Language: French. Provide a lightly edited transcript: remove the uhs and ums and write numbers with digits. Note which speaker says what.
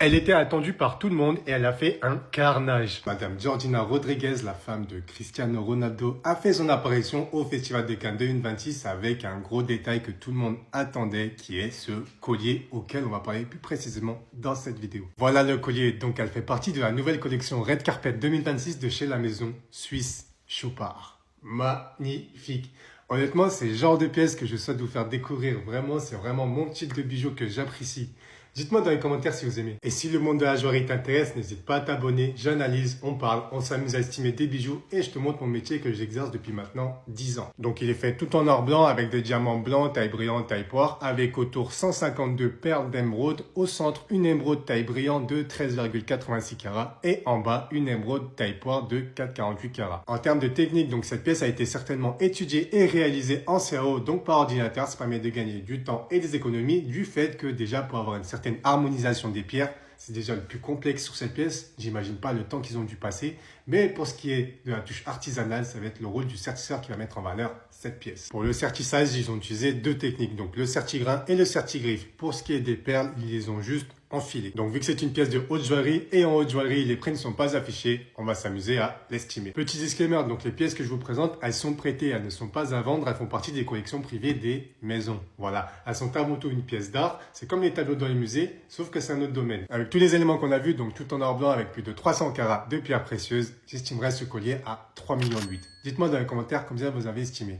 Speaker 1: Elle était attendue par tout le monde et elle a fait un carnage. Madame Georgina Rodriguez, la femme de Cristiano Ronaldo, a fait son apparition au Festival de Cannes 2026 avec un gros détail que tout le monde attendait, qui est ce collier auquel on va parler plus précisément dans cette vidéo. Voilà le collier, donc elle fait partie de la nouvelle collection Red Carpet 2026 de chez la maison suisse Chopard. Magnifique. Honnêtement, c'est le genre de pièce que je souhaite vous faire découvrir. Vraiment, c'est vraiment mon style de bijoux que j'apprécie. Dites-moi dans les commentaires si vous aimez. Et si le monde de la joaillerie t'intéresse, n'hésite pas à t'abonner. J'analyse, on parle, on s'amuse à estimer des bijoux et je te montre mon métier que j'exerce depuis maintenant 10 ans. Donc il est fait tout en or blanc avec des diamants blancs, taille brillante, taille poire, avec autour 152 perles d'émeraude, au centre une émeraude taille brillante de 13,86 carats et en bas une émeraude taille poire de 4,48 carats. En termes de technique, donc cette pièce a été certainement étudiée et réalisée en CAO, donc par ordinateur. Ça permet de gagner du temps et des économies du fait que déjà pour avoir une certaine harmonisation des pierres, c'est déjà le plus complexe sur cette pièce. J'imagine pas le temps qu'ils ont dû passer. Mais pour ce qui est de la touche artisanale, ça va être le rôle du sertisseur qui va mettre en valeur cette pièce. Pour le sertissage, ils ont utilisé deux techniques, donc le sertigrain et le sertigriffe. Pour ce qui est des perles, ils les ont juste enfilées. Donc vu que c'est une pièce de haute joaillerie et en haute joaillerie, les prix ne sont pas affichés, on va s'amuser à l'estimer. Petit disclaimer, donc les pièces que je vous présente, elles sont prêtées, elles ne sont pas à vendre, elles font partie des collections privées des maisons. Voilà, elles sont avant tout une pièce d'art, c'est comme les tableaux dans les musées, sauf que c'est un autre domaine. Avec tous les éléments qu'on a vus, donc tout en or blanc avec plus de 300 carats de pierres précieuses, j'estimerais ce collier à 3,8 millions. Dites-moi dans les commentaires combien vous avez estimé.